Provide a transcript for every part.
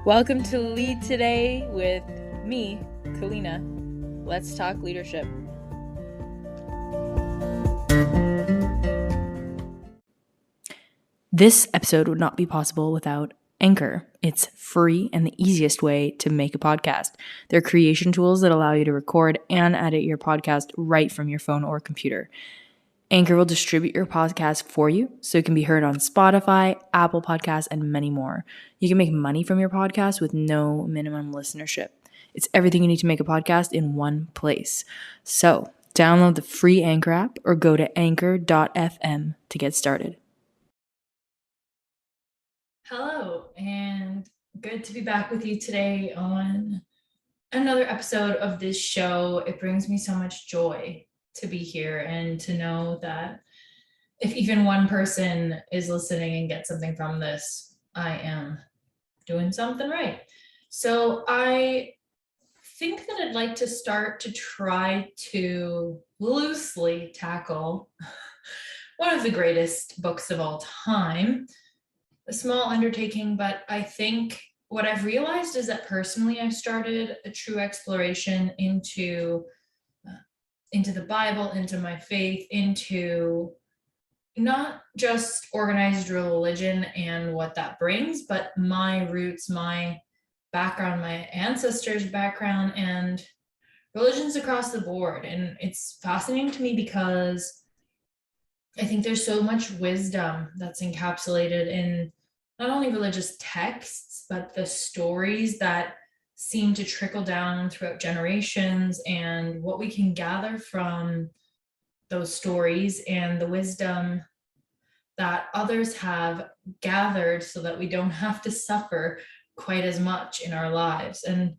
Welcome to Lead Today with me, Kalina. Let's talk leadership. This episode would not be possible without Anchor. It's free and the easiest way to make a podcast. They're creation tools that allow you to record and edit your podcast right from your phone or computer. Anchor will distribute your podcast for you so it can be heard on Spotify, Apple Podcasts, and many more. You can make money from your podcast with no minimum listenership. It's everything you need to make a podcast in one place. So, download the free Anchor app or go to anchor.fm to get started. Hello, and good to be back with you today on another episode of this show. It brings me so much joy to be here and to know that if even one person is listening and gets something from this, I am doing something right. So I think that I'd like to start to try to loosely tackle one of the greatest books of all time. A small undertaking, but I think what I've realized is that personally I've started a true exploration into the Bible, into my faith, into not just organized religion and what that brings, but my roots, my background, my ancestors' background, and religions across the board. And it's fascinating to me because I think there's so much wisdom that's encapsulated in not only religious texts, but the stories that seem to trickle down throughout generations, and what we can gather from those stories and the wisdom that others have gathered so that we don't have to suffer quite as much in our lives. And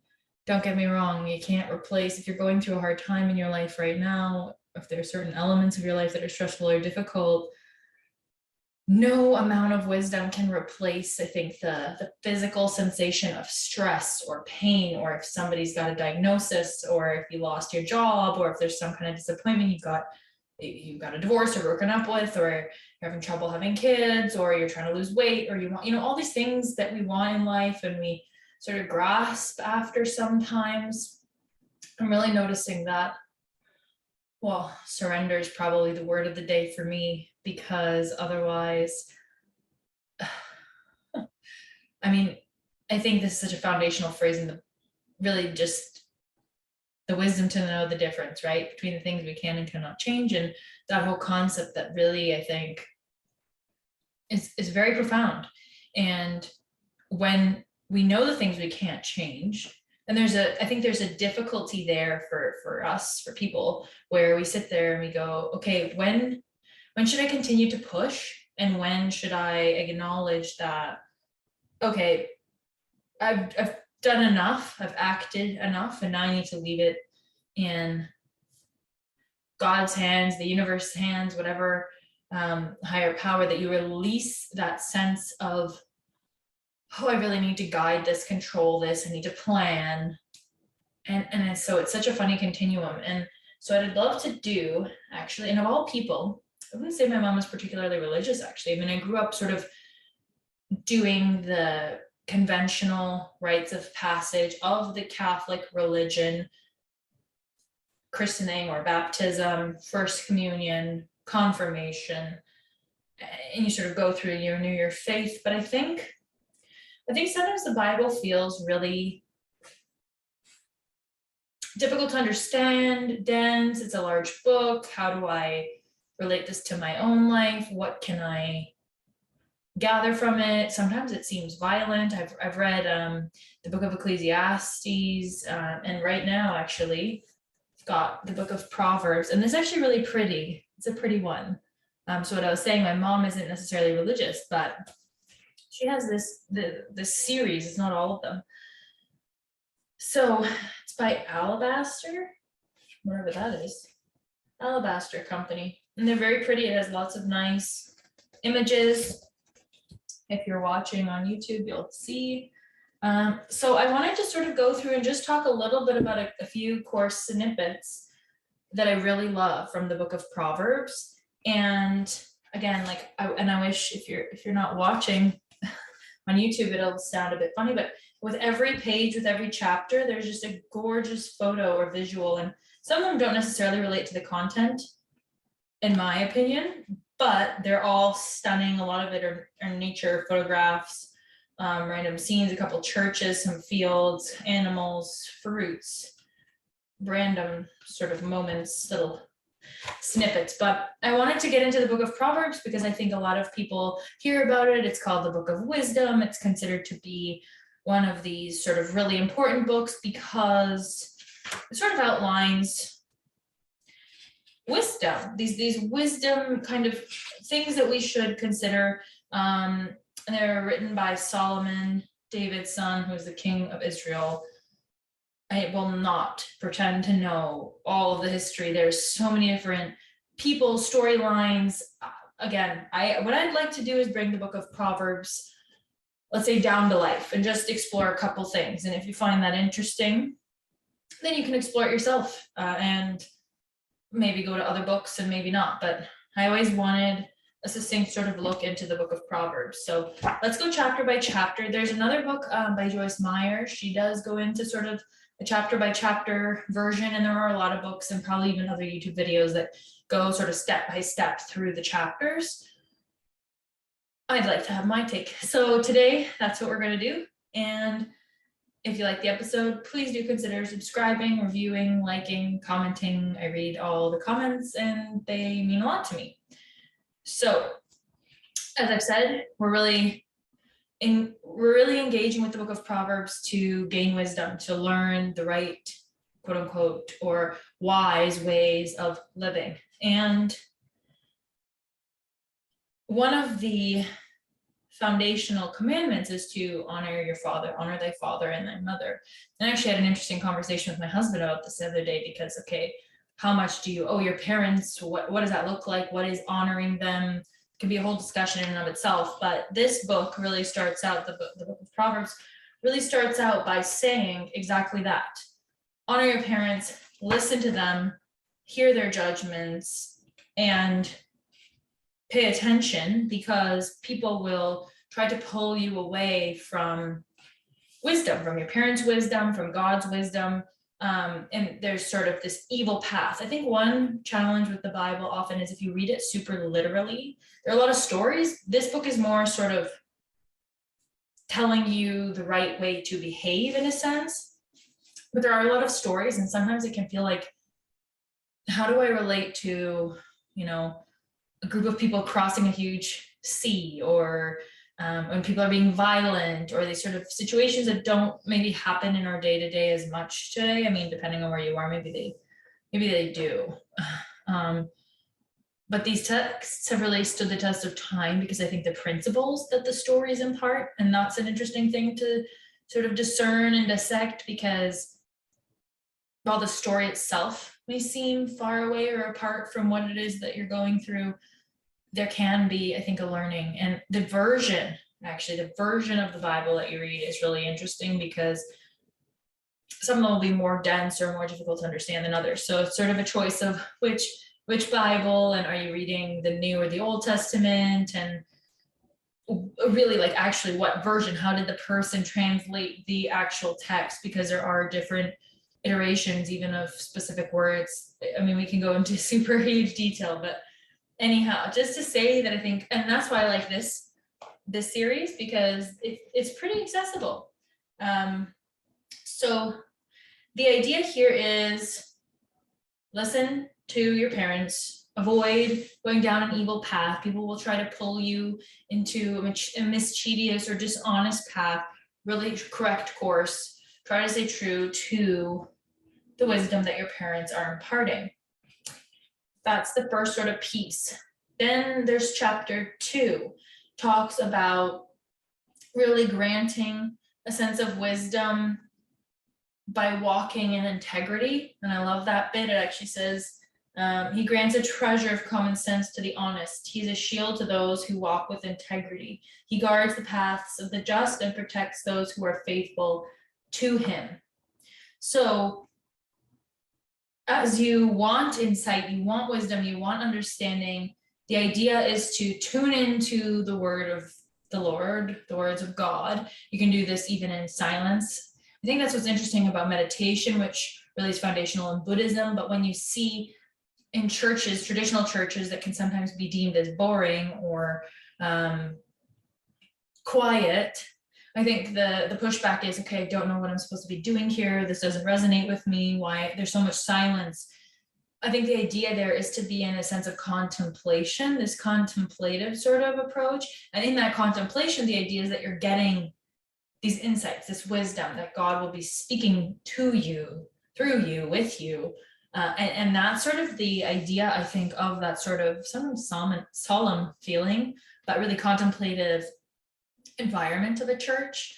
don't get me wrong, you can't replace, if you're going through a hard time in your life right now, if there are certain elements of your life that are stressful or difficult, no amount of wisdom can replace, I think, the physical sensation of stress or pain, or if somebody's got a diagnosis, or if you lost your job, or if there's some kind of disappointment, you got a divorce or broken up with, or you're having trouble having kids, or you're trying to lose weight, or you want, all these things that we want in life and we sort of grasp after sometimes. I'm really noticing that, well, surrender is probably the word of the day for me, because otherwise, I think this is such a foundational phrase, and really just the wisdom to know the difference, right, between the things we can and cannot change. And that whole concept that really, I think, is very profound. And when we know the things we can't change, and I think there's a difficulty there for us, for people, where we sit there and we go, okay, when should I continue to push? And when should I acknowledge that, okay, I've done enough, I've acted enough, and now I need to leave it in God's hands, the universe's hands, whatever higher power, that you release that sense of, oh, I really need to guide this, control this, I need to plan. And so it's such a funny continuum. And so what I'd love to do, actually, and of all people, I wouldn't say my mom was particularly religious, actually. I grew up sort of doing the conventional rites of passage of the Catholic religion, christening or baptism, first communion, confirmation, and you sort of go through your new year faith. But I think sometimes the Bible feels really difficult to understand, dense. It's a large book. How do I relate this to my own life? What can I gather from it? Sometimes it seems violent. I've read the Book of Ecclesiastes, and right now, actually, I've got the Book of Proverbs, and it's actually really pretty. It's a pretty one. So what I was saying, my mom isn't necessarily religious, but she has this series. It's not all of them. So it's by Alabaster, whatever that is. Alabaster Company. And they're very pretty. It has lots of nice images. If you're watching on YouTube, you'll see. So I wanted to sort of go through and just talk a little bit about a few core snippets that I really love from the Book of Proverbs. And again, I wish, if you're not watching, on YouTube, it'll sound a bit funny, but with every page, with every chapter, there's just a gorgeous photo or visual. And some of them don't necessarily relate to the content, in my opinion, but they're all stunning. A lot of it are nature photographs, random scenes, a couple churches, some fields, animals, fruits, random sort of moments, little snippets. But I wanted to get into the Book of Proverbs because I think a lot of people hear about it. It's called the Book of Wisdom. It's considered to be one of these sort of really important books because it sort of outlines wisdom, these wisdom kind of things that we should consider. And they're written by Solomon, David's son, who's the king of Israel. I will not pretend to know all of the history. There's so many different people, storylines. Again, what I'd like to do is bring the Book of Proverbs, let's say, down to life and just explore a couple things. And if you find that interesting, then you can explore it yourself and maybe go to other books and maybe not. But I always wanted a succinct sort of look into the Book of Proverbs. So let's go chapter by chapter. There's another book by Joyce Meyer. She does go into sort of a chapter by chapter version, and there are a lot of books and probably even other YouTube videos that go sort of step by step through the chapters. I'd like to have my take. So today, that's what we're going to do. And if you like the episode, please do consider subscribing, reviewing, liking, commenting. I read all the comments and they mean a lot to me. So, as I've said, we're really engaging with the Book of Proverbs to gain wisdom, to learn the right, quote unquote, or wise ways of living. And one of the foundational commandments is to honor your father, honor thy father and thy mother. And I actually had an interesting conversation with my husband about this the other day because, okay, how much do you owe your parents? What does that look like? What is honoring them? It can be a whole discussion in and of itself. But this book really starts out, the Book of Proverbs really starts out by saying exactly that. Honor your parents, listen to them, hear their judgments, and pay attention, because people will try to pull you away from wisdom, from your parents' wisdom, from God's wisdom. And there's sort of this evil path. I think one challenge with the Bible often is if you read it super literally, there are a lot of stories. This book is more sort of telling you the right way to behave in a sense, but there are a lot of stories, and sometimes it can feel like, how do I relate to, a group of people crossing a huge sea, or when people are being violent, or these sort of situations that don't maybe happen in our day-to-day as much today. I mean, depending on where you are, maybe they do. But these texts have really stood the test of time because I think the principles that the stories impart, and that's an interesting thing to sort of discern and dissect, because while the story itself may seem far away or apart from what it is that you're going through, there can be, I think, a learning. And the version of the Bible that you read is really interesting, because some of them will be more dense or more difficult to understand than others. So it's sort of a choice of which Bible, and are you reading the New or the Old Testament, and really like actually what version, how did the person translate the actual text, because there are different iterations even of specific words. I mean, we can go into super huge detail, but anyhow, just to say that I think, and that's why I like this series, because it's pretty accessible. So the idea here is listen to your parents, avoid going down an evil path. People will try to pull you into a mischievous or dishonest path. Really correct course. Try to stay true to the wisdom that your parents are imparting. That's the first sort of piece. Then there's chapter 2, talks about really granting a sense of wisdom by walking in integrity. And I love that bit. It actually says, he grants a treasure of common sense to the honest. He's a shield to those who walk with integrity. He guards the paths of the just and protects those who are faithful to him. So as you want insight, you want wisdom, you want understanding, the idea is to tune into the word of the Lord, the words of God. You can do this even in silence. I think that's what's interesting about meditation, which really is foundational in Buddhism. But when you see in churches, traditional churches, that can sometimes be deemed as boring or quiet, I think the pushback is, okay, I don't know what I'm supposed to be doing here. This doesn't resonate with me. Why there's so much silence? I think the idea there is to be in a sense of contemplation, this contemplative sort of approach. And in that contemplation, the idea is that you're getting these insights, this wisdom that God will be speaking to you, through you, with you. And that's sort of the idea, I think, of that sort of solemn feeling, but really contemplative environment of a church.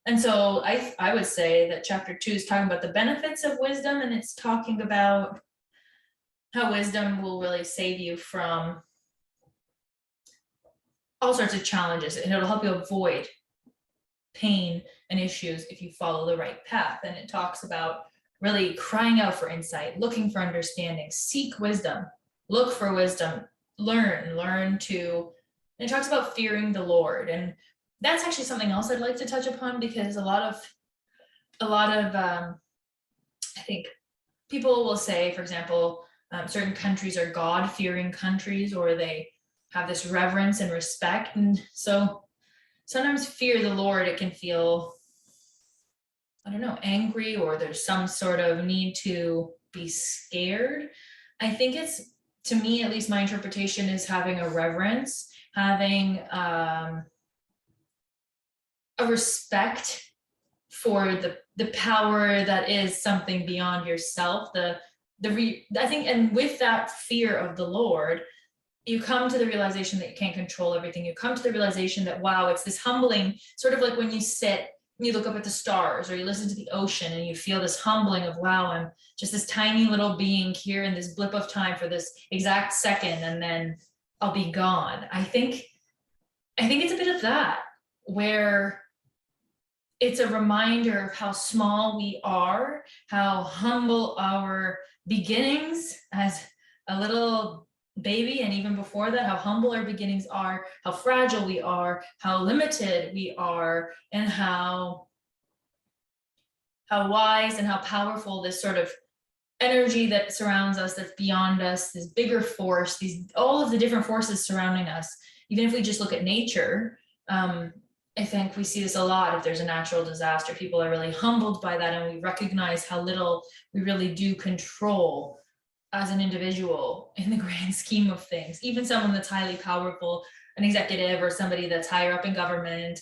And so I would say that chapter 2 is talking about the benefits of wisdom, and it's talking about how wisdom will really save you from all sorts of challenges, and it'll help you avoid pain and issues if you follow the right path. And it talks about really crying out for insight, looking for understanding, seek wisdom, look for wisdom, learn to, and it talks about fearing the Lord. And that's actually something else I'd like to touch upon, because a lot of I think people will say, for example, certain countries are God-fearing countries, or they have this reverence and respect. And so sometimes fear the Lord, it can feel, I don't know, angry, or there's some sort of need to be scared. I think it's, to me, at least my interpretation is having a reverence, having a respect for the power that is something beyond yourself. I think, and with that fear of the Lord, you come to the realization that you can't control everything. You come to the realization that, wow, it's this humbling, sort of like when you sit and you look up at the stars, or you listen to the ocean and you feel this humbling of, wow, I'm just this tiny little being here in this blip of time for this exact second, and then I'll be gone. I think it's a bit of that, where it's a reminder of how small we are, how humble our beginnings as a little baby, and even before that, how humble our beginnings are, how fragile we are, how limited we are, and how wise and how powerful this sort of energy that surrounds us, that's beyond us, this bigger force, all of the different forces surrounding us. Even if we just look at nature, I think we see this a lot. If there's a natural disaster, people are really humbled by that, and we recognize how little we really do control as an individual in the grand scheme of things. Even someone that's highly powerful, an executive or somebody that's higher up in government,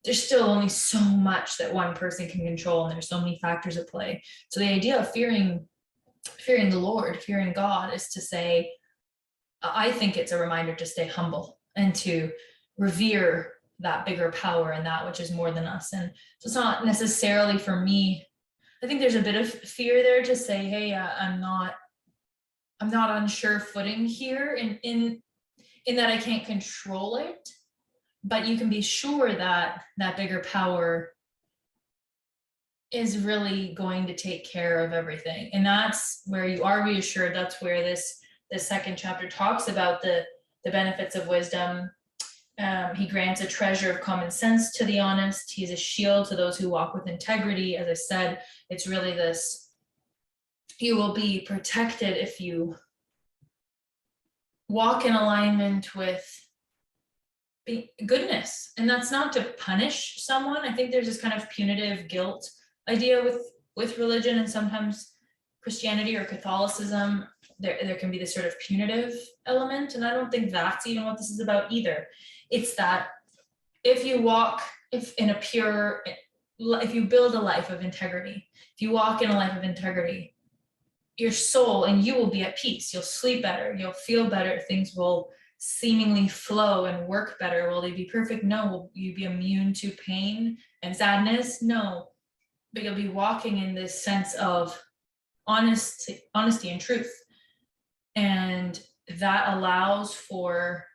there's still only so much that one person can control, and there's so many factors at play. So the idea of fearing the Lord, fearing God, is to say, I think it's a reminder to stay humble and to revere that bigger power and that which is more than us. And so it's not necessarily, for me, I think there's a bit of fear there to say, hey, I'm not on sure footing here in that I can't control it, but you can be sure that that bigger power is really going to take care of everything. And that's where you are reassured. That's where this second chapter talks about the benefits of wisdom. He grants a treasure of common sense to the honest. He is a shield to those who walk with integrity. As I said, it's really this, you will be protected if you walk in alignment with goodness. And that's not to punish someone. I think there's this kind of punitive guilt idea with religion, and sometimes Christianity or Catholicism, there can be this sort of punitive element. And I don't think that's even what this is about either. It's that if you build a life of integrity, if you walk in a life of integrity, your soul and you will be at peace. You'll sleep better. You'll feel better. Things will seemingly flow and work better. Will they be perfect? No. Will you be immune to pain and sadness? No. But you'll be walking in this sense of honesty and truth. And that allows for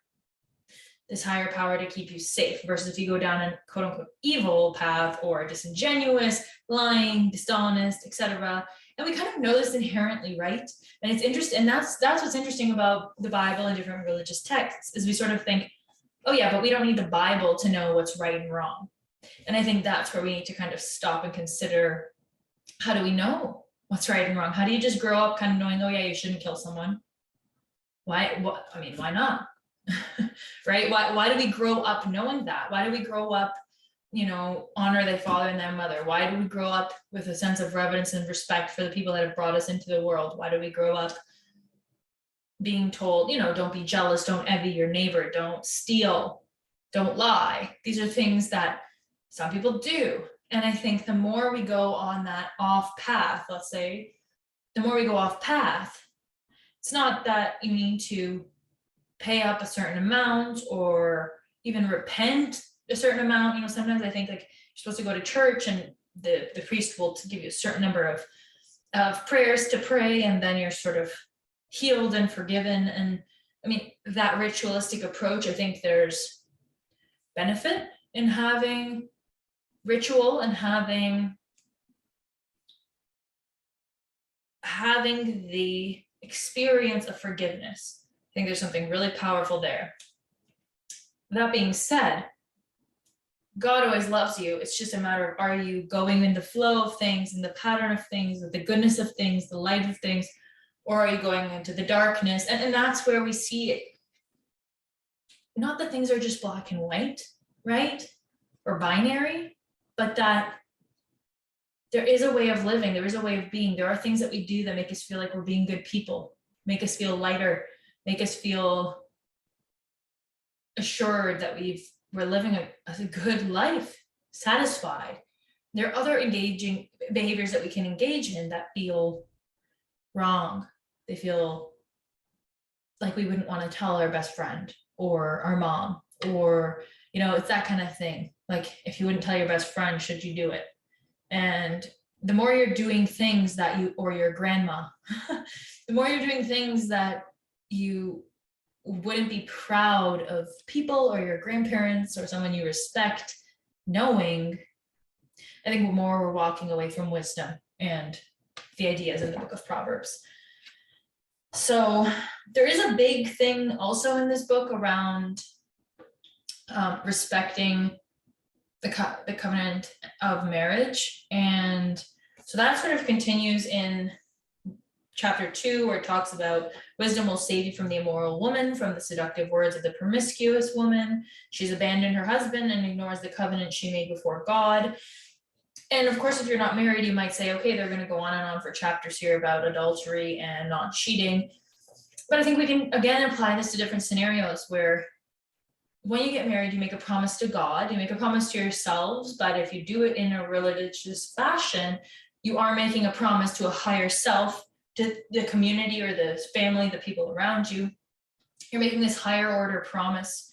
this higher power to keep you safe, versus if you go down a quote unquote evil path, or disingenuous, lying, dishonest, etc. And we kind of know this inherently, right? And it's interesting, and that's what's interesting about the Bible and different religious texts, is we sort of think, oh yeah, but we don't need the Bible to know what's right and wrong. And I think that's where we need to kind of stop and consider, how do we know what's right and wrong? How do you just grow up kind of knowing, oh yeah, you shouldn't kill someone? Why? What? I mean, why not? Right? Why do we grow up knowing that? Why do we grow up, honor thy father and thy mother? Why do we grow up with a sense of reverence and respect for the people that have brought us into the world? Why do we grow up being told, don't be jealous, don't envy your neighbor, don't steal, don't lie? These are things that some people do. And I think the more we go on that off path, let's say, the more we go off path, it's not that you need to pay up a certain amount or even repent a certain amount. Sometimes I think like you're supposed to go to church and the priest will give you a certain number of prayers to pray, and then you're sort of healed and forgiven. And I mean, that ritualistic approach, I think there's benefit in having ritual and having the experience of forgiveness. I think there's something really powerful there. That being said, God always loves you. It's just a matter of, are you going in the flow of things, in the pattern of things, with the goodness of things, the light of things, or are you going into the darkness? And that's where we see it. Not that things are just black and white, right? Or binary, but that there is a way of living, there is a way of being. There are things that we do that make us feel like we're being good people, make us feel lighter, make us feel assured that we're living a good life, satisfied. There are other engaging behaviors that we can engage in that feel wrong. They feel like we wouldn't want to tell our best friend or our mom, or, it's that kind of thing. Like, if you wouldn't tell your best friend, should you do it? And the more you're doing things that you, or your grandma, the more you're doing things that you wouldn't be proud of people or your grandparents or someone you respect knowing, I think more we're walking away from wisdom and the ideas in the Book of Proverbs. So there is a big thing also in this book around respecting the covenant of marriage. And so that sort of continues in chapter 2, where it talks about wisdom will save you from the immoral woman, from the seductive words of the promiscuous woman. She's abandoned her husband and ignores the covenant she made before God. And of course, if you're not married, you might say, okay, they're going to go on and on for chapters here about adultery and not cheating. But I think we can, again, apply this to different scenarios where when you get married, you make a promise to God, you make a promise to yourselves, but if you do it in a religious fashion, you are making a promise to a higher self, to the community or the family, the people around you. You're making this higher order promise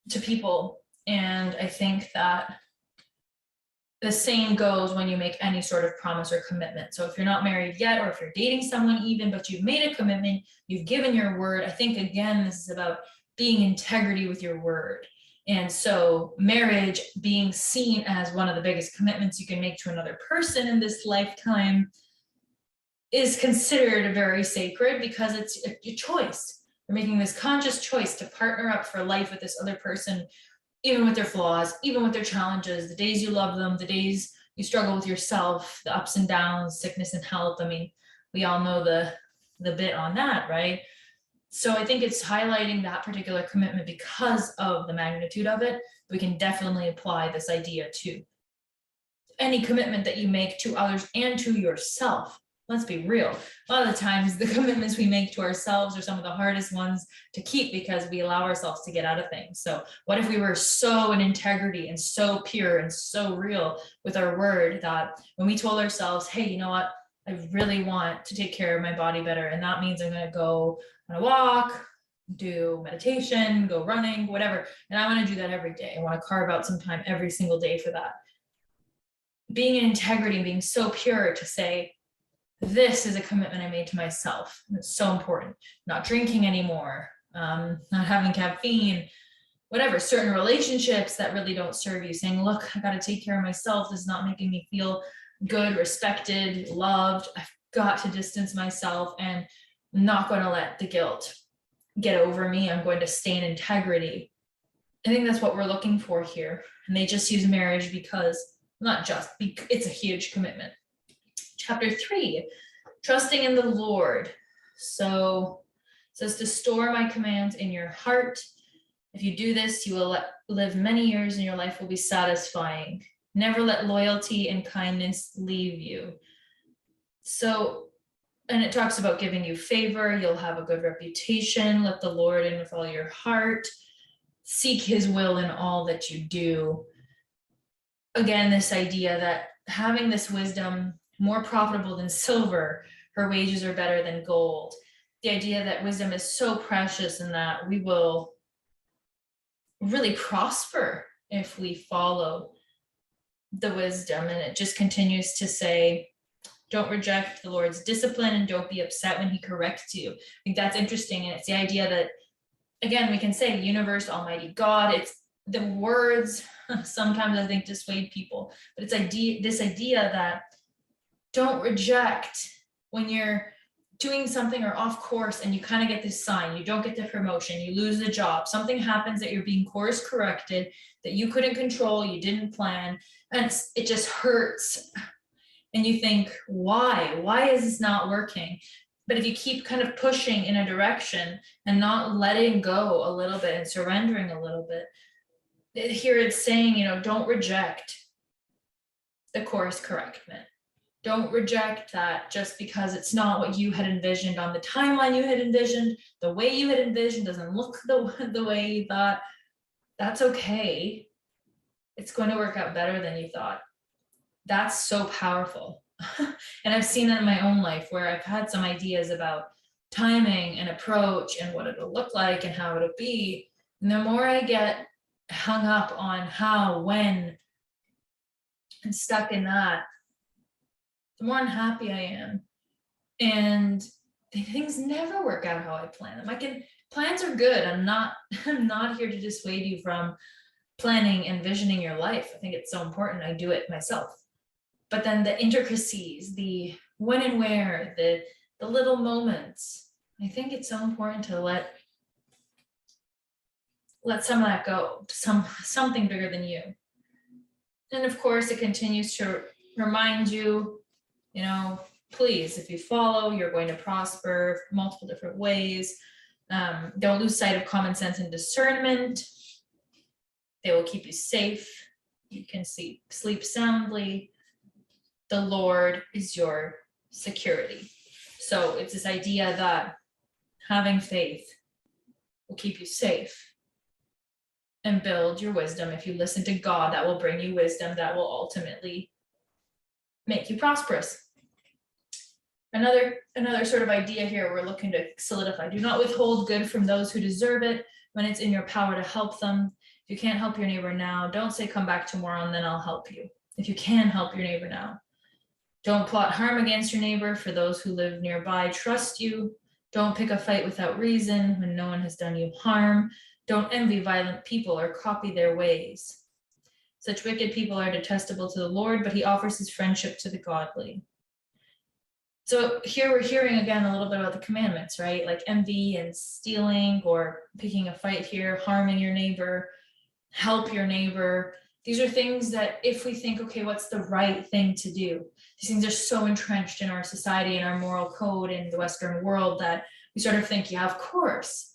to people. And I think that the same goes when you make any sort of promise or commitment. So if you're not married yet, or if you're dating someone even, but you've made a commitment, you've given your word, I think, again, this is about being integrity with your word. And so marriage being seen as one of the biggest commitments you can make to another person in this lifetime is considered very sacred, because it's a choice. You're making this conscious choice to partner up for life with this other person, even with their flaws, even with their challenges, the days you love them, the days you struggle with yourself, the ups and downs, sickness and health. I mean, we all know the bit on that, right? So I think it's highlighting that particular commitment because of the magnitude of it. We can definitely apply this idea to any commitment that you make to others and to yourself. Let's be real. A lot of the times the commitments we make to ourselves are some of the hardest ones to keep, because we allow ourselves to get out of things. So what if we were so in integrity and so pure and so real with our word that when we told ourselves, hey, you know what? I really want to take care of my body better. And that means I'm going to go on a walk, do meditation, go running, whatever. And I want to do that every day. I want to carve out some time every single day for that. Being in integrity and being so pure to say, this is a commitment I made to myself. And it's so important. Not drinking anymore, not having caffeine, whatever, certain relationships that really don't serve you, saying, look, I got to take care of myself. This is not making me feel good, respected, loved. I've got to distance myself, and I'm not going to let the guilt get over me. I'm going to stay in integrity I think that's what we're looking for here. And they just use marriage because, not just, it's a huge commitment. Chapter 3, trusting in the Lord. So it says to store my commands in your heart. If you do this, you will live many years and your life will be satisfying. Never let loyalty and kindness leave you. So, and it talks about giving you favor. You'll have a good reputation. Let the Lord in with all your heart. Seek his will in all that you do. Again, this idea that having this wisdom, more profitable than silver, her wages are better than gold. The idea that wisdom is so precious and that we will really prosper if we follow the wisdom. And it just continues to say, don't reject the Lord's discipline and don't be upset when he corrects you. I think that's interesting. And it's the idea that, again, we can say universe, almighty God, it's the words sometimes I think dissuade people, but it's this idea that don't reject when you're doing something or off course and you kind of get this sign, you don't get the promotion, you lose the job, something happens that you're being course corrected, that you couldn't control, you didn't plan, and it just hurts. And you think, why is this not working? But if you keep kind of pushing in a direction and not letting go a little bit and surrendering a little bit, here it's saying, don't reject the course correctment. Don't reject that just because it's not what you had envisioned on the timeline you had envisioned, the way you had envisioned doesn't look the way you thought. That's okay. It's going to work out better than you thought. That's so powerful. And I've seen that in my own life where I've had some ideas about timing and approach and what it'll look like and how it'll be. And the more I get hung up on how, when, and stuck in that, the more unhappy I am. And things never work out how I plan them. Plans are good. I'm not here to dissuade you from planning and visioning your life. I think it's so important. I do it myself. But then the intricacies, the when and where, the little moments, I think it's so important to let some of that go to something bigger than you. And of course, it continues to remind you, please, if you follow, you're going to prosper multiple different ways. Don't lose sight of common sense and discernment. They will keep you safe. You can sleep soundly. The Lord is your security. So it's this idea that having faith will keep you safe and build your wisdom. If you listen to God, that will bring you wisdom that will ultimately make you prosperous. Another sort of idea here we're looking to solidify. Do not withhold good from those who deserve it when it's in your power to help them. If you can't help your neighbor now, don't say come back tomorrow and then I'll help you. If you can help your neighbor now. Don't plot harm against your neighbor, for those who live nearby trust you. Don't pick a fight without reason when no one has done you harm. Don't envy violent people or copy their ways. Such wicked people are detestable to the Lord, but he offers his friendship to the godly. So here we're hearing again a little bit about the commandments, right? Like envy and stealing or picking a fight here, harming your neighbor, help your neighbor. These are things that if we think, okay, what's the right thing to do? These things are so entrenched in our society and our moral code in the Western world that we sort of think, yeah, of course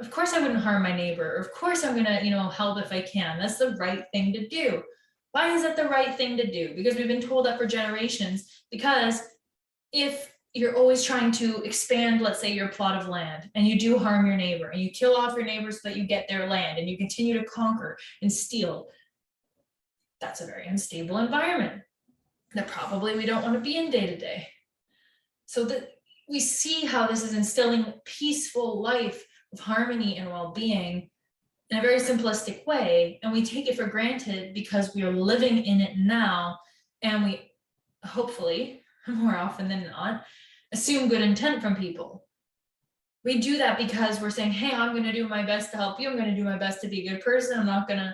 I wouldn't harm my neighbor. Or of course I'm gonna, help if I can. That's the right thing to do. Why is that the right thing to do? Because we've been told that for generations. Because if you're always trying to expand, let's say, your plot of land, and you do harm your neighbor, and you kill off your neighbors so that you get their land, and you continue to conquer and steal, that's a very unstable environment that probably we don't want to be in day to day. So that we see how this is instilling peaceful life of harmony and well-being in a very simplistic way, and we take it for granted because we are living in it now, and we hopefully, more often than not, assume good intent from people. We do that because we're saying, hey, I'm going to do my best to help you. I'm going to do my best to be a good person. I'm not going to,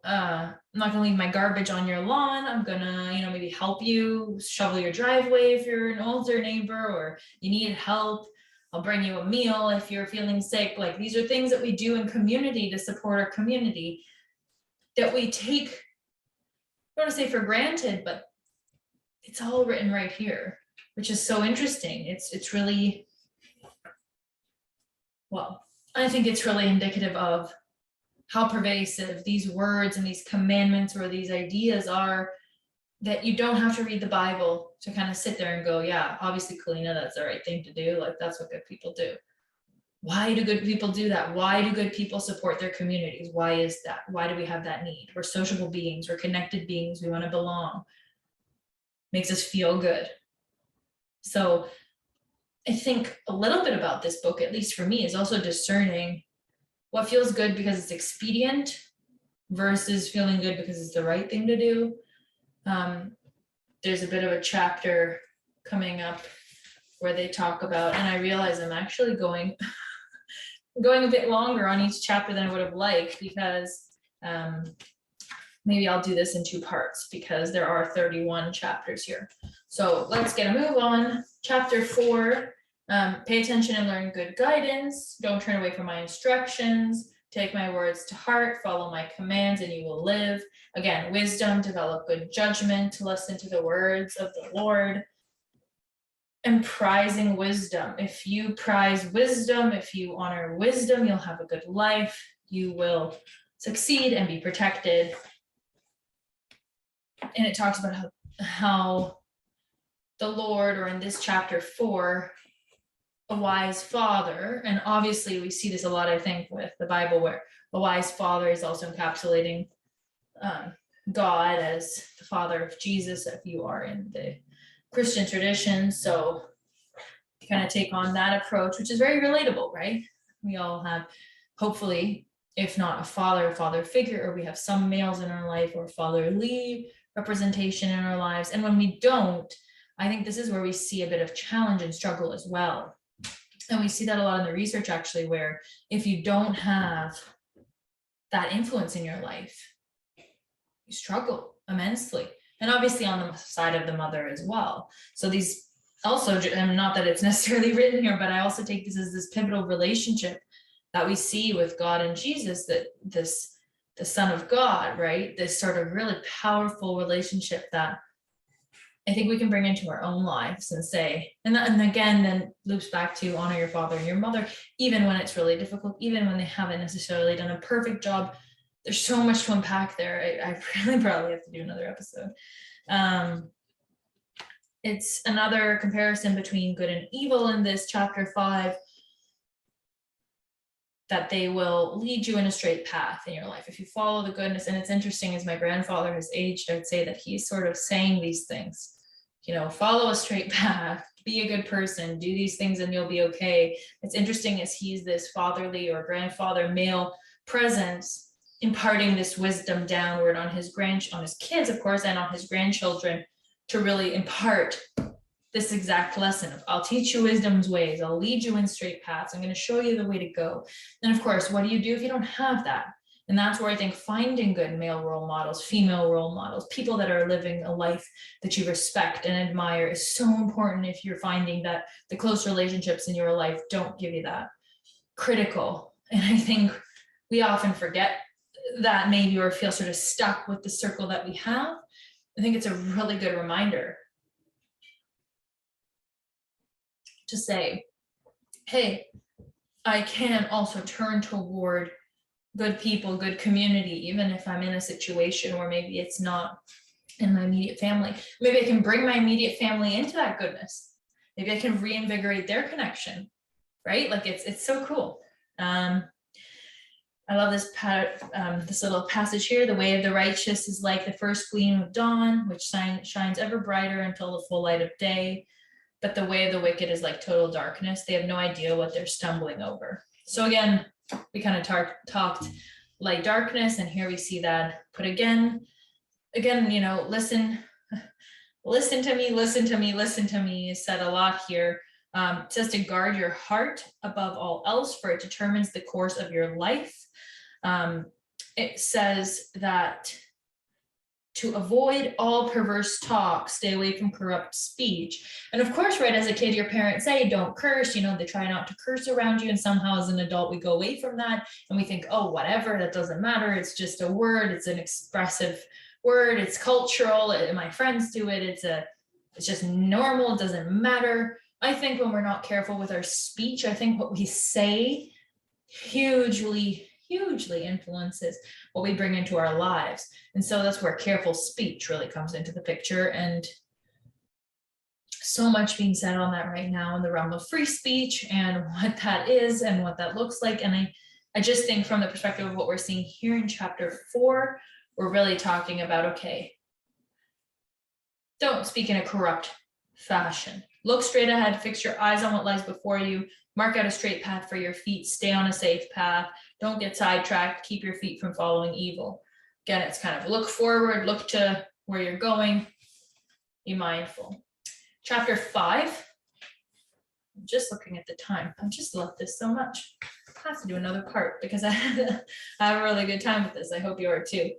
I'm not going to leave my garbage on your lawn. I'm going to, maybe help you shovel your driveway if you're an older neighbor or you need help. I'll bring you a meal if you're feeling sick. Like, these are things that we do in community to support our community that we take, I don't want to say for granted, but it's all written right here, which is so interesting. It's really, well, I think it's really indicative of how pervasive these words and these commandments or these ideas are, that you don't have to read the Bible to kind of sit there and go, yeah, obviously, Kalina, that's the right thing to do. Like, that's what good people do. Why do good people do that? Why do good people support their communities? Why is that? Why do we have that need? We're sociable beings, we're connected beings, we want to belong. Makes us feel good. So I think a little bit about this book, at least for me, is also discerning what feels good because it's expedient versus feeling good because it's the right thing to do. There's a bit of a chapter coming up where they talk about, and I realize I'm actually going a bit longer on each chapter than I would have liked, because maybe I'll do this in 2 parts because there are 31 chapters here. So let's get a move on. Chapter 4, pay attention and learn good guidance. Don't turn away from my instructions. Take my words to heart, follow my commands, and you will live. Again, wisdom, develop good judgment, to listen to the words of the Lord. And prizing wisdom. If you prize wisdom, if you honor wisdom, you'll have a good life. You will succeed and be protected. And it talks about how the Lord, or in this chapter 4, a wise father, and obviously we see this a lot, I think, with the Bible, where a wise father is also encapsulating God as the father of Jesus, if you are in the Christian tradition. So you kind of take on that approach, which is very relatable, right? We all have, hopefully, if not a father figure, or we have some males in our life or fatherly representation in our lives. And when we don't, I think this is where we see a bit of challenge and struggle as well. And we see that a lot in the research, actually, where if you don't have that influence in your life, you struggle immensely. And obviously on the side of the mother as well. So these also, and not that it's necessarily written here, but I also take this as this pivotal relationship that we see with God and Jesus, that the Son of God, right? This sort of really powerful relationship that I think we can bring into our own lives and say, and again, then loops back to honor your father and your mother, even when it's really difficult, even when they haven't necessarily done a perfect job. There's so much to unpack there. I really probably have to do another episode. It's another comparison between good and evil in this chapter 5, that they will lead you in a straight path in your life if you follow the goodness. And it's interesting, as my grandfather has aged, I'd say that he's sort of saying these things, follow a straight path, be a good person, do these things and you'll be okay. It's interesting, as he's this fatherly or grandfather male presence, imparting this wisdom downward on his kids, of course, and on his grandchildren, to really impart this exact lesson of, I'll teach you wisdom's ways, I'll lead you in straight paths, I'm going to show you the way to go. And of course, what do you do if you don't have that? And that's where I think finding good male role models, female role models, people that are living a life that you respect and admire is so important. If you're finding that the close relationships in your life don't give you that, critical. And I think we often forget that, maybe, or feel sort of stuck with the circle that we have. I think it's a really good reminder to say, hey, I can also turn toward good people, good community, even if I'm in a situation where maybe it's not in my immediate family. Maybe I can bring my immediate family into that goodness. Maybe I can reinvigorate their connection, right? Like, it's so cool. I love this little passage here. The way of the righteous is like the first gleam of dawn, which shines ever brighter until the full light of day. But the way of the wicked is like total darkness. They have no idea what they're stumbling over. So again, we kind of talked light, darkness, and here we see that put again, listen to me is said a lot here. It says to guard your heart above all else, for it determines the course of your life. It says that to avoid all perverse talk, stay away from corrupt speech. And of course, right, as a kid, your parents say, don't curse, they try not to curse around you. And somehow as an adult, we go away from that and we think, oh, whatever, that doesn't matter. It's just a word. It's an expressive word. It's cultural. My friends do it. It's just normal. It doesn't matter. I think when we're not careful with our speech, I think what we say hugely influences what we bring into our lives. And so that's where careful speech really comes into the picture. And so much being said on that right now in the realm of free speech and what that is and what that looks like. And I just think from the perspective of what we're seeing here in chapter 4, we're really talking about, okay, don't speak in a corrupt fashion. Look straight ahead, fix your eyes on what lies before you, mark out a straight path for your feet, stay on a safe path, don't get sidetracked, keep your feet from following evil. Again, it's kind of look forward, look to where you're going, be mindful. Chapter 5, I'm just looking at the time. I just love this so much. I have to do another part because I have a really good time with this. I hope you are too.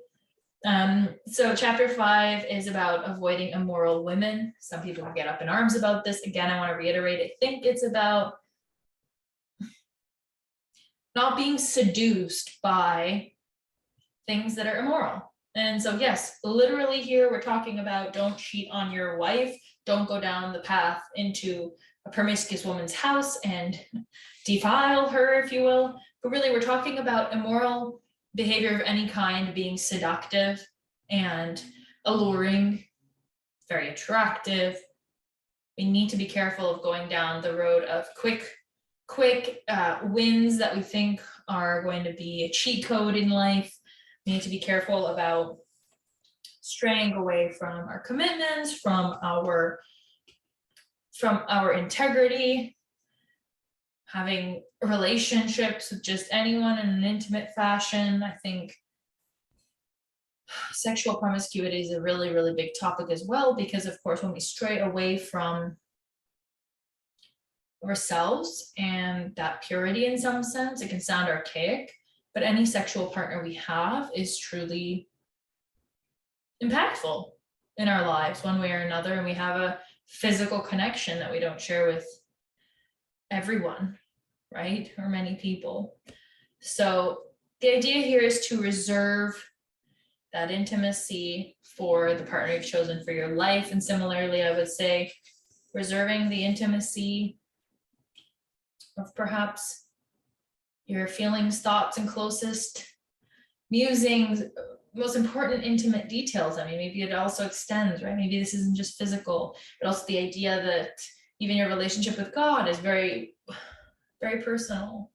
So chapter 5 is about avoiding immoral women. Some people get up in arms about this. Again, I want to reiterate, I think it's about not being seduced by things that are immoral. And so, yes, literally here we're talking about don't cheat on your wife, don't go down the path into a promiscuous woman's house and defile her, if you will. But really, we're talking about immoral behavior of any kind being seductive and alluring, very attractive. We need to be careful of going down the road of quick wins that we think are going to be a cheat code in life. We need to be careful about straying away from our commitments, from our integrity, having relationships with just anyone in an intimate fashion. I think sexual promiscuity is a really, really big topic as well, because of course, when we stray away from ourselves and that purity in some sense, it can sound archaic, but any sexual partner we have is truly impactful in our lives one way or another, and we have a physical connection that we don't share with everyone, right? Or many people. So the idea here is to reserve that intimacy for the partner you've chosen for your life. And similarly, I would say reserving the intimacy of perhaps your feelings, thoughts, and closest musings, most important intimate details. I mean, maybe it also extends, right? Maybe this isn't just physical, but also the idea that even your relationship with God is very, very personal.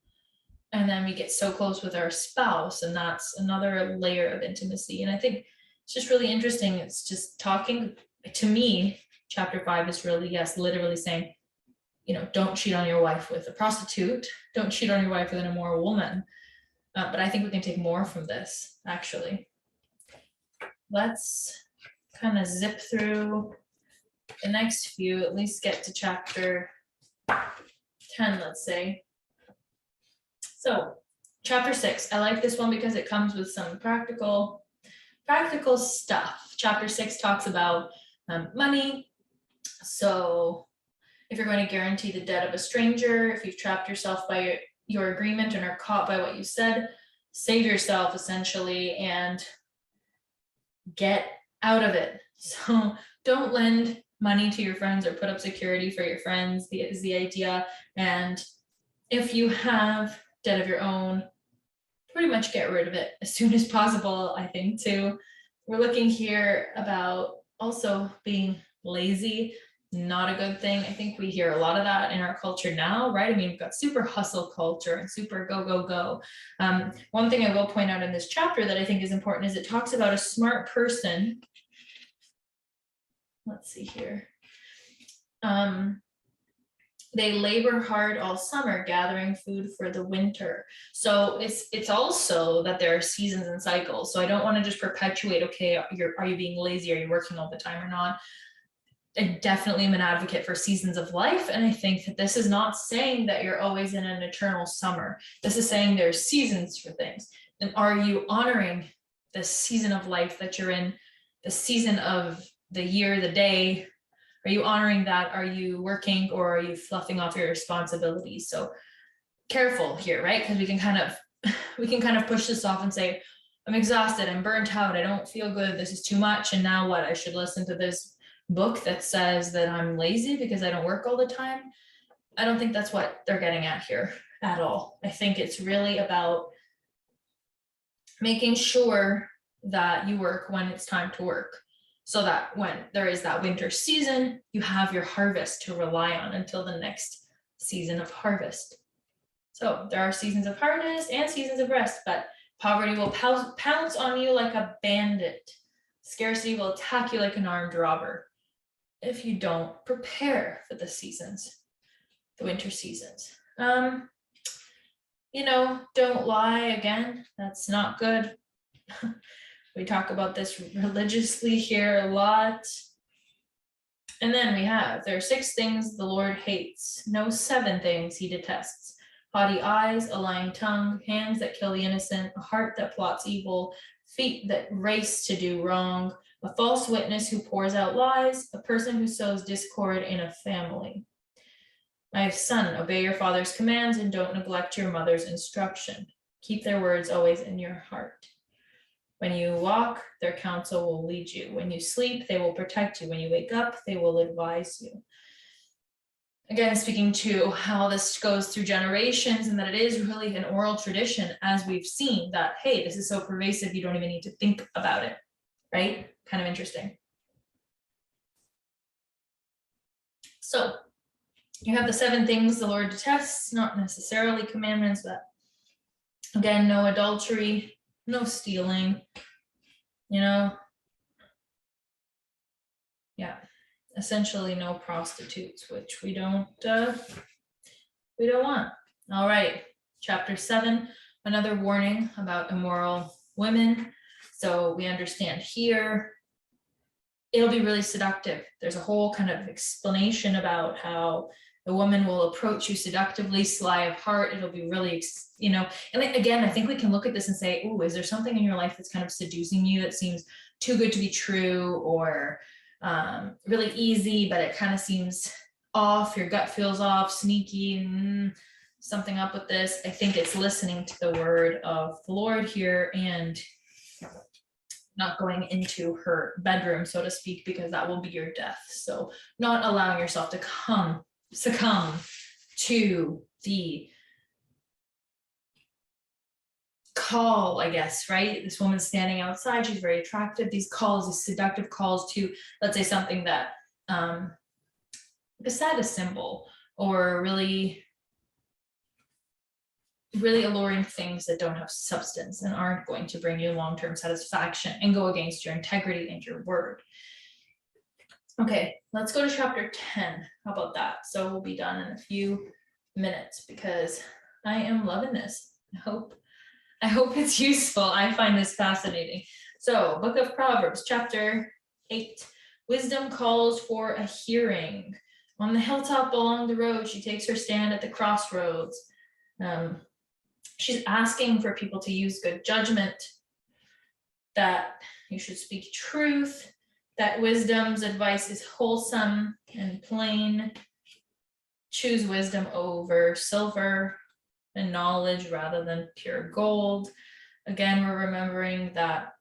And then we get so close with our spouse, and that's another layer of intimacy. And I think it's just really interesting. It's just talking, to me, chapter 5 is really, yes, literally saying, don't cheat on your wife with a prostitute. Don't cheat on your wife with an immoral woman. But I think we can take more from this, actually. Let's kind of zip through the next few, at least get to chapter 10, let's say. So chapter 6, I like this one because it comes with some practical stuff. Chapter 6 talks about money. So if you're going to guarantee the debt of a stranger, if you've trapped yourself by your agreement and are caught by what you said, save yourself essentially and get out of it. So don't lend money to your friends or put up security for your friends is the idea. And if you have debt of your own, pretty much get rid of it as soon as possible, I think, too. We're looking here about also being lazy. Not a good thing. I think we hear a lot of that in our culture now, right? I mean, we've got super hustle culture and super go, go, go. One thing I will point out in this chapter that I think is important is it talks about a smart person. Let's see here. They labor hard all summer, gathering food for the winter. So it's also that there are seasons and cycles. So I don't want to just perpetuate, okay, are you being lazy? Are you working all the time or not? I definitely am an advocate for seasons of life. And I think that this is not saying that you're always in an eternal summer. This is saying there's seasons for things. And are you honoring the season of life that you're in the season of the year, the day. Are you honoring that? Are you working, or are you fluffing off your responsibilities? So careful here, right? Because we can kind of push this off and say, I'm exhausted, I'm burnt out, I don't feel good, this is too much, and now what? I should listen to this book that says that I'm lazy because I don't work all the time. I don't think that's what they're getting at here at all. I think it's really about making sure that you work when it's time to work, so that when there is that winter season, you have your harvest to rely on until the next season of harvest. So there are seasons of harvest and seasons of rest, but poverty will pounce on you like a bandit. Scarcity will attack you like an armed robber if you don't prepare for the seasons, the winter seasons. Don't lie again. That's not good. We talk about this religiously here a lot. And then there are 6 things the Lord hates. No, 7 things he detests. Haughty eyes, a lying tongue, hands that kill the innocent, a heart that plots evil, feet that race to do wrong, a false witness who pours out lies, a person who sows discord in a family. My son, obey your father's commands and don't neglect your mother's instruction. Keep their words always in your heart. When you walk, their counsel will lead you. When you sleep, they will protect you. When you wake up, they will advise you. Again, speaking to how this goes through generations, and that it is really an oral tradition, as we've seen, that, hey, this is so pervasive, you don't even need to think about it, right? Kind of interesting. So you have the 7 things the Lord detests, not necessarily commandments, but again, no adultery, no stealing, essentially no prostitutes, which we don't want. All right, chapter 7, another warning about immoral women. So we understand here, it'll be really seductive. There's a whole kind of explanation about how the woman will approach you seductively, sly of heart. It'll be really, and again, I think we can look at this and say, oh, is there something in your life that's kind of seducing you that seems too good to be true, or really easy, but it kind of seems off, your gut feels off, sneaky, something up with this. I think it's listening to the word of the Lord here and not going into her bedroom, so to speak, because that will be your death. So not allowing yourself to succumb to the call, I guess, right? This woman's standing outside, she's very attractive. These seductive calls to, let's say, something that beside a symbol, or really alluring things that don't have substance and aren't going to bring you long-term satisfaction and go against your integrity and your word. Okay, let's go to chapter 10. How about that? So we'll be done in a few minutes because I am loving this. I hope it's useful. I find this fascinating. So, Book of Proverbs, chapter 8. Wisdom calls for a hearing. On the hilltop along the road, she takes her stand at the crossroads. She's asking for people to use good judgment, that you should speak truth, that wisdom's advice is wholesome and plain. Choose wisdom over silver, and knowledge rather than pure gold. Again, we're remembering that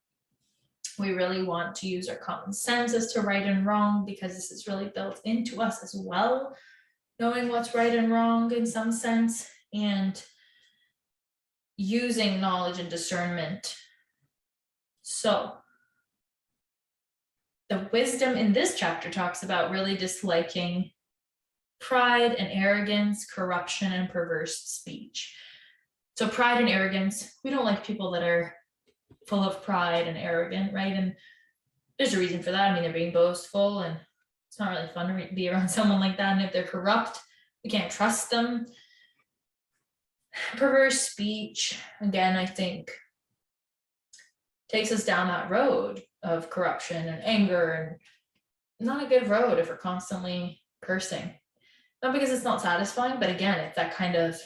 we really want to use our common sense as to right and wrong, because this is really built into us as well, knowing what's right and wrong in some sense, and using knowledge and discernment. So the wisdom in this chapter talks about really disliking pride and arrogance, corruption, and perverse speech. So pride and arrogance, we don't like people that are full of pride and arrogant, right? And there's a reason for that. I mean, they're being boastful, and it's not really fun to be around someone like that. And if they're corrupt, we can't trust them. Perverse speech, again, I think takes us down that road of corruption and anger, and not a good road if we're constantly cursing. Not because it's not satisfying, but again, it's that kind of,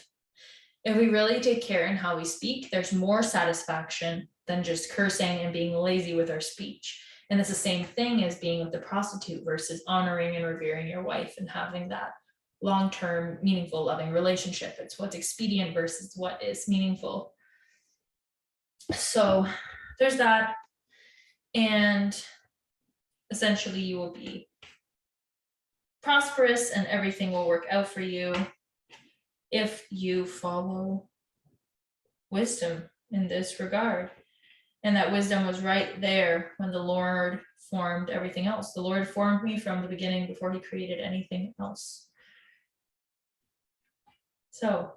if we really take care in how we speak, there's more satisfaction than just cursing and being lazy with our speech. And it's the same thing as being with the prostitute versus honoring and revering your wife and having that long-term, meaningful, loving relationship. It's what's expedient versus what is meaningful. So there's that. And essentially you will be prosperous and everything will work out for you if you follow wisdom in this regard. And that wisdom was right there when the Lord formed everything else. The Lord formed me from the beginning before he created anything else. So,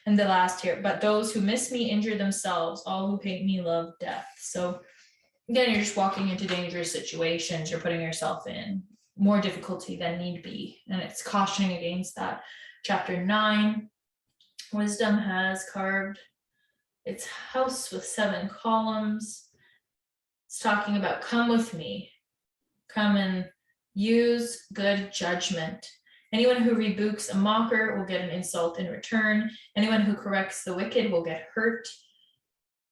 and the last here, but those who miss me injure themselves. All who hate me love death. So again, you're just walking into dangerous situations. You're putting yourself in more difficulty than need be. And it's cautioning against that. Chapter 9, wisdom has carved its house with 7 columns. It's talking about come with me. Come and use good judgment. Anyone who rebukes a mocker will get an insult in return. Anyone who corrects the wicked will get hurt.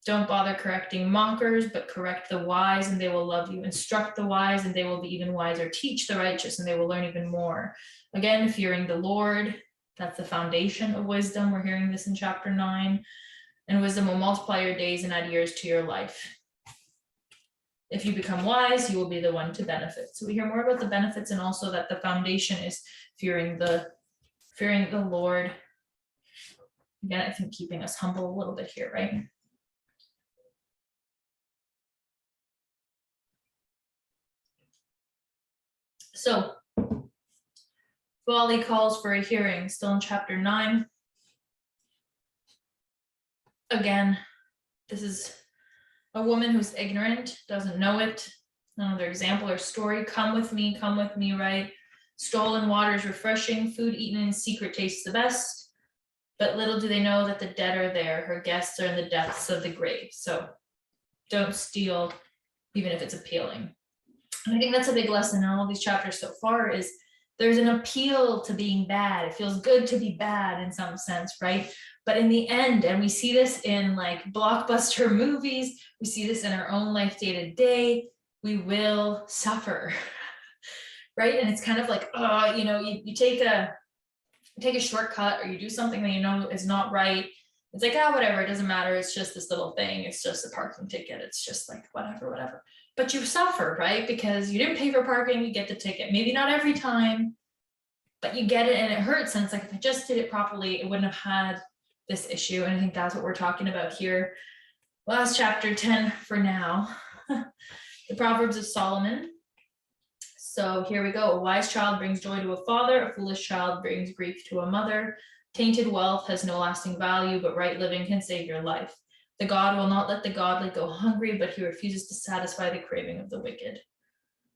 Don't bother correcting mockers, but correct the wise and they will love you. Instruct the wise and they will be even wiser. Teach the righteous and they will learn even more. Again, fearing the Lord, that's the foundation of wisdom. We're hearing this in chapter 9. And wisdom will multiply your days and add years to your life. If you become wise, you will be the one to benefit. So we hear more about the benefits and also that the foundation is fearing the Lord. Again, I think keeping us humble a little bit here, right? So, Folly calls for a hearing, still in chapter 9. Again, this is a woman who's ignorant, doesn't know it. Another example or story, come with me, right? Stolen water is refreshing, food eaten in secret tastes the best, but little do they know that the dead are there, her guests are in the depths of the grave. So don't steal, even if it's appealing. And I think that's a big lesson in all of these chapters so far is there's an appeal to being bad. It feels good to be bad in some sense, right? But in the end, and we see this in like blockbuster movies, we see this in our own life day to day, we will suffer, right? And it's kind of like, you take a shortcut or you do something that you know is not right. It's like, whatever, it doesn't matter. It's just this little thing. It's just a parking ticket. It's just like, whatever. But you suffer, right? Because you didn't pay for parking, you get the ticket. Maybe not every time, but you get it and it hurts. And it's like, if I just did it properly, it wouldn't have had this issue. And I think that's what we're talking about here. Last chapter 10 for now, the Proverbs of Solomon. So here we go. A wise child brings joy to a father. A foolish child brings grief to a mother. Tainted wealth has no lasting value, but right living can save your life. The God will not let the godly go hungry, but he refuses to satisfy the craving of the wicked.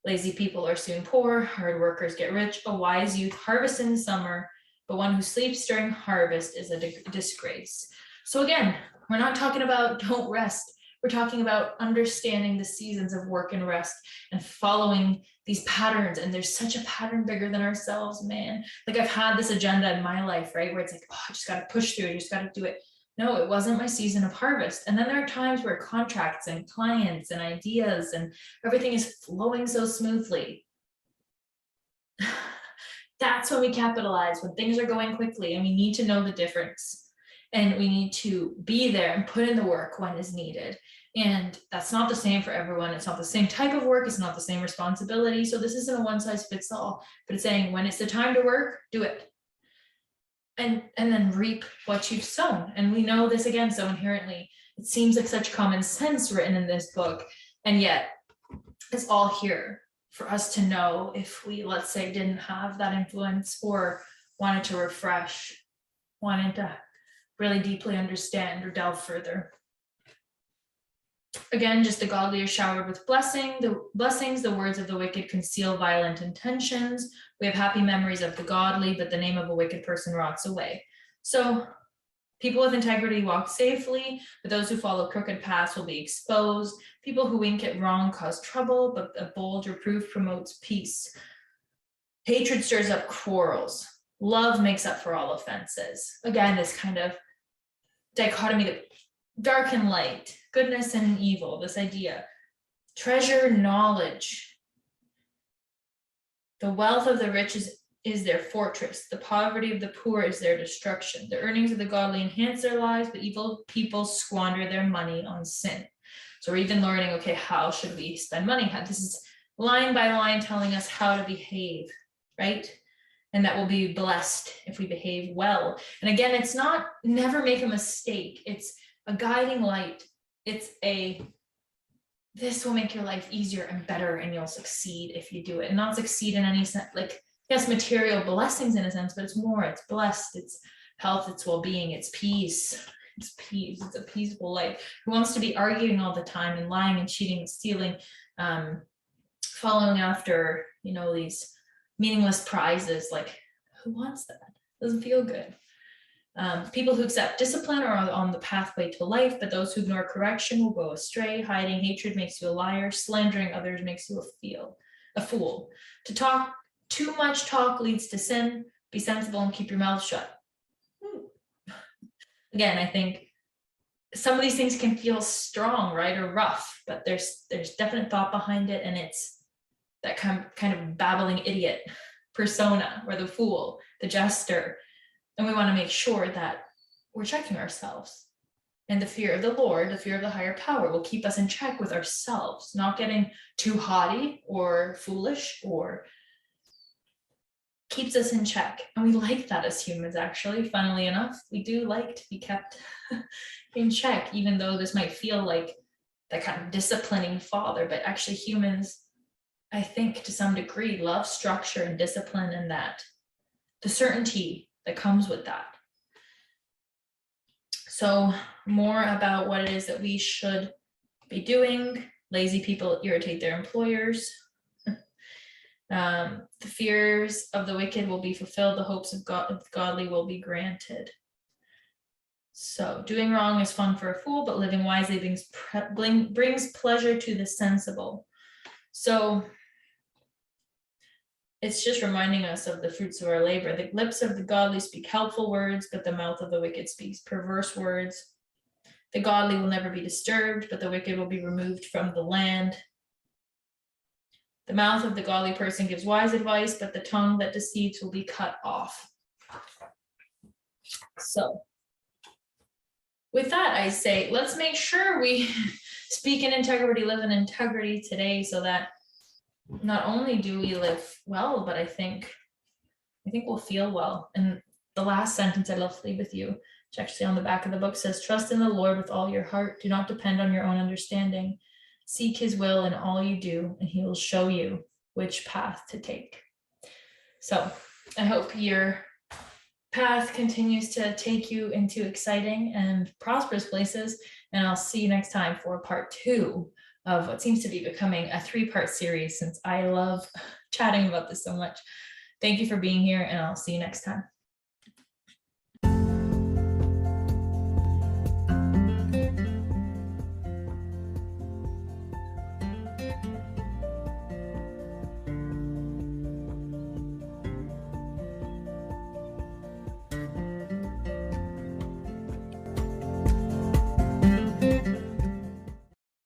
Lazy people are soon poor. Hard workers get rich. A wise youth harvests in summer, but one who sleeps during harvest is a disgrace. So again, we're not talking about don't rest. We're talking about understanding the seasons of work and rest and following these patterns. And there's such a pattern bigger than ourselves, man. Like I've had this agenda in my life, right? Where it's like, I just got to push through it. I just got to do it. No, it wasn't my season of harvest. And then there are times where contracts and clients and ideas and everything is flowing so smoothly. That's when we capitalize, when things are going quickly, and we need to know the difference. And we need to be there and put in the work when is needed. And that's not the same for everyone. It's not the same type of work. It's not the same responsibility. So this isn't a one size fits all, but it's saying when it's the time to work, do it. And then reap what you've sown. And we know this again so inherently. It seems like such common sense written in this book. And yet it's all here for us to know if we, let's say, didn't have that influence or wanted to refresh, wanted to really deeply understand or delve further. Again, just the godly are showered with blessings. The words of the wicked conceal violent intentions. We have happy memories of the godly, but the name of a wicked person rots away. So people with integrity walk safely, but those who follow crooked paths will be exposed. People who wink at wrong cause trouble, but a bold reproof promotes peace. Hatred stirs up quarrels. Love makes up for all offenses. Again, this kind of dichotomy, that dark and light, goodness and evil, this idea. Treasure knowledge. The wealth of the rich is their fortress. The poverty of the poor is their destruction. The earnings of the godly enhance their lives, but evil people squander their money on sin. So we're even learning, okay, how should we spend money? This is line by line telling us how to behave, right? And that we'll be blessed if we behave well. And again, it's not never make a mistake. It's a guiding light. It's this will make your life easier and better, and you'll succeed if you do it. And not succeed in any sense, like, yes, material blessings in a sense, but it's more, it's blessed, it's health, it's well-being, it's peace. It's peace, it's a peaceful life. Who wants to be arguing all the time and lying and cheating and stealing, following after, these meaningless prizes? Like, who wants that? Doesn't feel good. People who accept discipline are on the pathway to life, but those who ignore correction will go astray. Hiding hatred makes you a liar. Slandering others makes you a fool. To talk too much talk leads to sin. Be sensible and keep your mouth shut. Again, I think some of these things can feel strong, right, or rough, but there's definite thought behind it, and it's that kind of babbling idiot persona, or the fool, the jester. And we want to make sure that we're checking ourselves. And the fear of the Lord, the fear of the higher power, will keep us in check with ourselves, not getting too haughty or foolish, or keeps us in check. And we like that as humans, actually. Funnily enough, we do like to be kept in check, even though this might feel like that kind of disciplining father. But actually, humans, I think, to some degree, love structure and discipline, and that the certainty that comes with that. So more about what it is that we should be doing. Lazy people irritate their employers. The fears of the wicked will be fulfilled. The hopes of the godly will be granted. So doing wrong is fun for a fool, but living wisely brings pleasure to the sensible. So it's just reminding us of the fruits of our labor. The lips of the godly speak helpful words, but the mouth of the wicked speaks perverse words. The godly will never be disturbed, but the wicked will be removed from the land. The mouth of the godly person gives wise advice, but the tongue that deceives will be cut off. So with that, I say, let's make sure we speak in integrity, live in integrity today, so that not only do we live well, but I think we'll feel well. And the last sentence I'd love to leave with you, which actually on the back of the book says, trust in the Lord with all your heart. Do not depend on your own understanding. Seek his will in all you do, and he will show you which path to take. So I hope your path continues to take you into exciting and prosperous places. And I'll see you next time for part 2 of what seems to be becoming a 3-part series, since I love chatting about this so much. Thank you for being here, and I'll see you next time.